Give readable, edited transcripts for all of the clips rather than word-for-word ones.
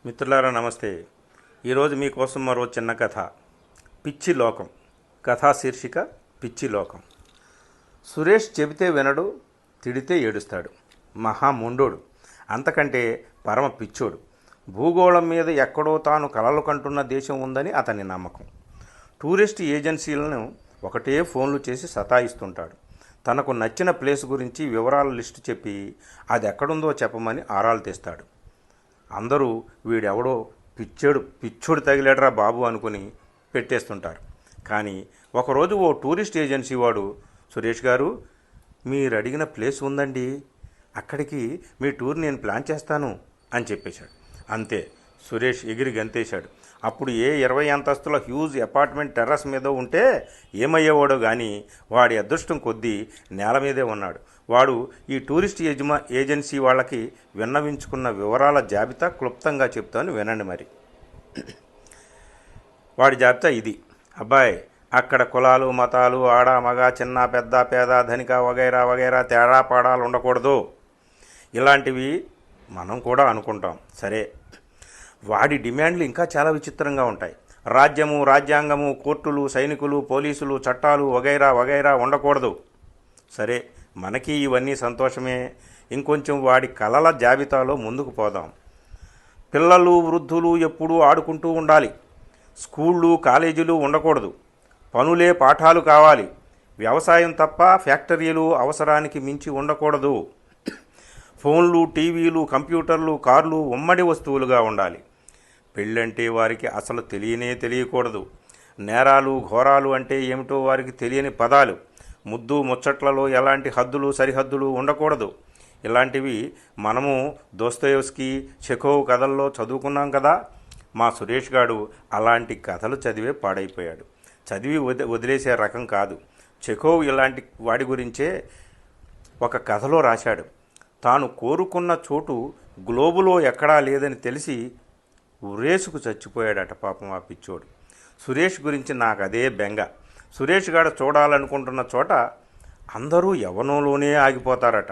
మిత్రులారా నమస్తే. ఈరోజు మీకోసం మరో చిన్న కథ. పిచ్చి లోకం. కథా శీర్షిక పిచ్చి లోకం. సురేష్ చెబితే వినడు, తిడితే ఏడుస్తాడు. మహాముండోడు, అంతకంటే పరమ పిచ్చోడు. భూగోళం మీద ఎక్కడో తాను కలలు కంటున్న దేశం ఉందని అతని నమ్మకం. టూరిస్ట్ ఏజెన్సీలను ఒకటే ఫోన్లు చేసి సతాయిస్తుంటాడు. తనకు నచ్చిన ప్లేస్ గురించి వివరాల లిస్టు చెప్పి అది ఎక్కడుందో చెప్పమని ఆరాలు తీస్తాడు. అందరూ వీడెవడో పిచ్చోడు తగిలేడరా బాబు అనుకుని పెట్టేస్తుంటారు. కానీ ఒకరోజు ఓ టూరిస్ట్ ఏజెన్సీ వాడు, సురేష్ గారు, మీరు అడిగిన ప్లేస్ ఉందండి, అక్కడికి మీ టూర్ నేను ప్లాన్ చేస్తాను అని చెప్పేశాడు. అంతే, సురేష్ ఎగిరి గంతేశాడు. అప్పుడు ఏ 20 అంతస్తుల హ్యూజ్ అపార్ట్మెంట్ టెర్రస్ మీద ఉంటే ఏమయ్యేవాడో కానీ వాడి అదృష్టం కొద్దీ నేల మీదే ఉన్నాడు. వాడు ఈ టూరిస్ట్ ఏజెన్సీ వాళ్ళకి విన్నవించుకున్న వివరాల జాబితా క్లుప్తంగా చెప్తాను వినండి. మరి వాడి జాబితా ఇది. అబ్బాయి, అక్కడ కులాలు, మతాలు, ఆడ మగ, చిన్న పెద్ద, పేద, ధనిక వగైరా వగైరా తేడా పాడాలు ఉండకూడదు. ఇలాంటివి మనం కూడా అనుకుంటాం. సరే, వాడి డిమాండ్లు ఇంకా చాలా విచిత్రంగా ఉంటాయి. రాజ్యము, రాజ్యాంగము, కోర్టులు, సైనికులు, పోలీసులు, చట్టాలు వగైరా వగైరా ఉండకూడదు. సరే, మనకి ఇవన్నీ సంతోషమే. ఇంకొంచెం వాడి కలల జాబితాలో ముందుకు పోదాం. పిల్లలు, వృద్ధులు ఎప్పుడూ ఆడుకుంటూ ఉండాలి. స్కూళ్ళు, కాలేజీలు ఉండకూడదు. పనులే పాఠాలు కావాలి. వ్యవసాయం తప్ప ఫ్యాక్టరీలు అవసరానికి మించి ఉండకూడదు. ఫోన్లు, టీవీలు, కంప్యూటర్లు, కార్లు ఉమ్మడి వస్తువులుగా ఉండాలి. పెళ్ళంటే వారికి అసలు తెలియకూడదు. నేరాలు, ఘోరాలు అంటే ఏమిటో వారికి తెలియని పదాలు. ముద్దు ముచ్చట్లలో ఎలాంటి హద్దులు, సరిహద్దులు ఉండకూడదు. ఇలాంటివి మనము దోస్తోయెవ్స్కీ, చెఖోవ్ కథల్లో చదువుకున్నాం కదా. మా సురేష్ గాడు అలాంటి కథలు చదివే పాడైపోయాడు. చదివి వదిలేసే రకం కాదు. చెఖోవ్ ఇలాంటి వాడి గురించే ఒక కథలో రాశాడు. తాను కోరుకున్న చోటు గ్లోబులో ఎక్కడా లేదని తెలిసి ఉరేసుకు చచ్చిపోయాడట పాపం ఆ పిచ్చోడు. సురేష్ గురించి నాకు అదే బెంగ. సురేష్ గారు చూడాలనుకుంటున్న చోట అందరూ యవ్వనంలోనే ఆగిపోతారట.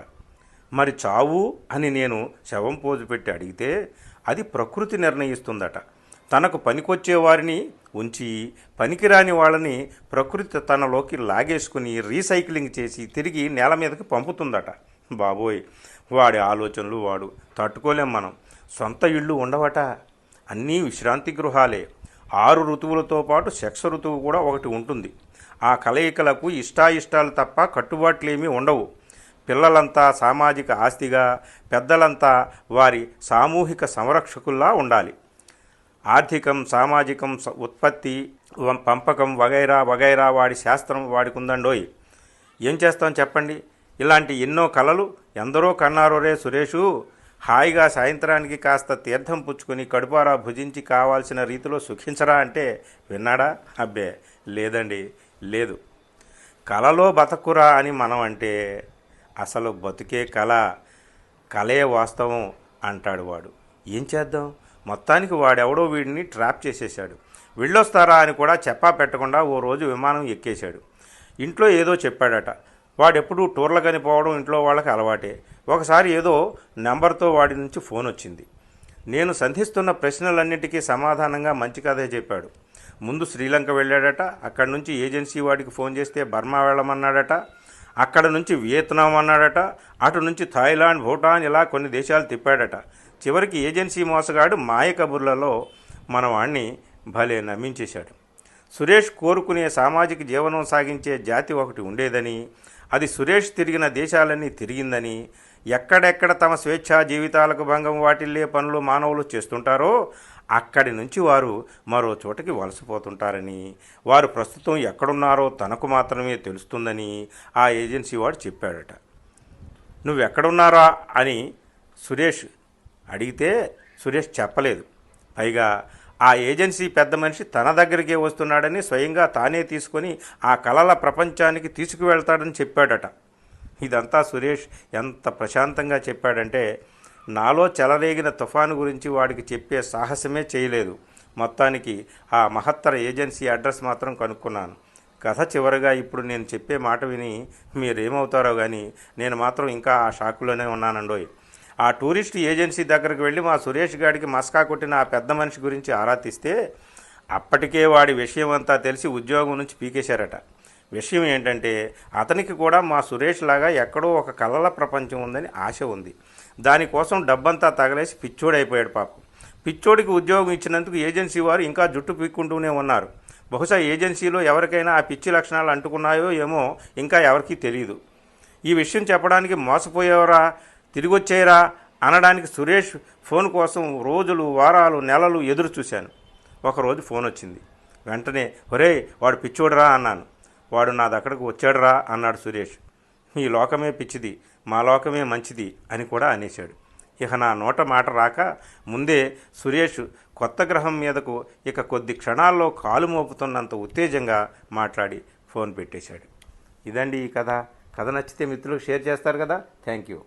మరి చావు అని నేను శవం పోజు పెట్టి అడిగితే అది ప్రకృతి నిర్ణయిస్తుందట. తనకు పనికొచ్చే వారిని ఉంచి పనికిరాని వాళ్ళని ప్రకృతి తనలోకి లాగేసుకుని రీసైక్లింగ్ చేసి తిరిగి నేల మీదకి పంపుతుందట. బాబోయ్, వాడి ఆలోచనలు వాడు తట్టుకోలేం మనం. సొంత ఇళ్ళు ఉండవట, అన్నీ విశ్రాంతి గృహాలే. 6 ఋతువులతో పాటు సెక్స్ ఋతువు కూడా ఒకటి ఉంటుంది. ఆ కలయికలకు ఇష్టాయిష్టాలు తప్ప కట్టుబాట్లేమీ ఉండవు. పిల్లలంతా సామాజిక ఆస్తిగా, పెద్దలంతా వారి సామూహిక సంరక్షకుల్లా ఉండాలి. ఆర్థికం, సామాజికం, ఉత్పత్తి, పంపకం వగైరా వగైరా వాడి శాస్త్రం వాడికుందండోయ్. ఏం చేస్తాం చెప్పండి? ఇలాంటి ఎన్నో కలలు ఎందరో కన్నారోరే సురేషు. హాయిగా సాయంత్రానికి కాస్త తీర్థం పుచ్చుకొని కడుపారా భుజించి కావాల్సిన రీతిలో సుఖించరా అంటే విన్నాడా? అబ్బే, లేదండి, లేదు. కలలో బతకురా అని మనం అంటే అసలు బతుకే కలే వాస్తవం అంటాడు వాడు. ఏం చేద్దాం? మొత్తానికి వాడెవడో వీడిని ట్రాప్ చేసేశాడు. వెళ్ళొస్తారా అని కూడా చెప్పా పెట్టకుండా ఓ రోజు విమానం ఎక్కేశాడు. ఇంట్లో ఏదో చెప్పాడట. వాడెప్పుడు టూర్లు కనిపోవడం ఇంట్లో వాళ్ళకి అలవాటే. ఒకసారి ఏదో నెంబర్తో వాడి నుంచి ఫోన్ వచ్చింది. నేను సంధిస్తున్న ప్రశ్నలన్నిటికీ సమాధానంగా మంచి కథే చెప్పాడు. ముందు శ్రీలంక వెళ్ళాడట. అక్కడి నుంచి ఏజెన్సీ వాడికి ఫోన్ చేస్తే బర్మా వెళ్ళమన్నాడట. అక్కడ నుంచి వియత్నాం అన్నాడట. అటు నుంచి థాయిలాండ్, భూటాన్, ఇలా కొన్ని దేశాలు తిప్పాడట. చివరికి ఏజెన్సీ మోసగాడు మాయ కబుర్లలో మన వాణ్ణి భలే నమ్మించేశాడు. సురేష్ కోరుకునే సామాజిక జీవనం సాగించే జాతి ఒకటి ఉండేదని, అది సురేష్ తిరిగిన దేశాలన్నీ తిరిగిందని, ఎక్కడెక్కడ తమ స్వేచ్ఛా జీవితాలకు భంగం వాటిల్లే పనులు మానవులు చేస్తుంటారో అక్కడి నుంచి వారు మరో చోటకి వలసపోతుంటారని, వారు ప్రస్తుతం ఎక్కడున్నారో తనకు మాత్రమే తెలుస్తుందని ఆ ఏజెన్సీ వాడు చెప్పాడట. నువ్వెక్కడున్నారా అని సురేష్ అడిగితే సురేష్ చెప్పలేదు. పైగా ఆ ఏజెన్సీ పెద్ద మనిషి తన దగ్గరికే వస్తున్నాడని స్వయంగా తానే తీసుకొని ఆ కలల ప్రపంచానికి తీసుకువెళ్తాడని చెప్పాడట. ఇదంతా సురేష్ ఎంత ప్రశాంతంగా చెప్పాడంటే నాలో చెలరేగిన తుఫాను గురించి వాడికి చెప్పే సాహసమే చేయలేదు. మొత్తానికి ఆ మహత్తర ఏజెన్సీ అడ్రస్ మాత్రం కనుక్కున్నాను. కథ చివరగా ఇప్పుడు నేను చెప్పే మాట విని మీరేమవుతారో కానీ నేను మాత్రం ఇంకా ఆ షాకులోనే ఉన్నానండోయ్. ఆ టూరిస్ట్ ఏజెన్సీ దగ్గరకు వెళ్ళి మా సురేష్ గారికి మస్కా కొట్టిన ఆ పెద్ద మనిషి గురించి ఆరా తీస్తే అప్పటికే వాడి విషయం అంతా తెలిసి ఉద్యోగం నుంచి పీకేశారట. విషయం ఏంటంటే అతనికి కూడా మా సురేష్ లాగా ఎక్కడో ఒక కలల ప్రపంచం ఉందని ఆశ ఉంది. దానికోసం డబ్బంతా తగలేసి పిచ్చోడైపోయాడు పాపం. పిచ్చోడికి ఉద్యోగం ఇచ్చినందుకు ఏజెన్సీ వారు ఇంకా జుట్టు పీక్కుంటూనే ఉన్నారు. బహుశా ఏజెన్సీలో ఎవరికైనా ఆ పిచ్చి లక్షణాలు అంటుకున్నాయో ఏమో ఇంకా ఎవరికీ తెలియదు. ఈ విషయం చెప్పడానికి మోసపోయేవరా తిరిగొచ్చేయరా అనడానికి సురేష్ ఫోన్ కోసం రోజులు వారాలు నెలలు ఎదురు చూశాను. ఒకరోజు ఫోన్ వచ్చింది. వెంటనే ఒరే వాడు పిచ్చోడురా అన్నాను. వాడు నా దగ్గరకు వచ్చాడురా అన్నాడు సురేష్. ఈ లోకమే పిచ్చిది, మా లోకమే మంచిది అని కూడా అనేశాడు. ఇక నా నోట మాట రాక ముందే సురేష్ కొత్త గ్రహం మీదకు ఇక కొద్ది క్షణాల్లో కాలు మోపుతున్నంత ఉత్తేజంగా మాట్లాడి ఫోన్ పెట్టేశాడు. ఇదండి ఈ కథ. కథ నచ్చితే మిత్రులకు షేర్ చేస్తారు కదా. Thank you.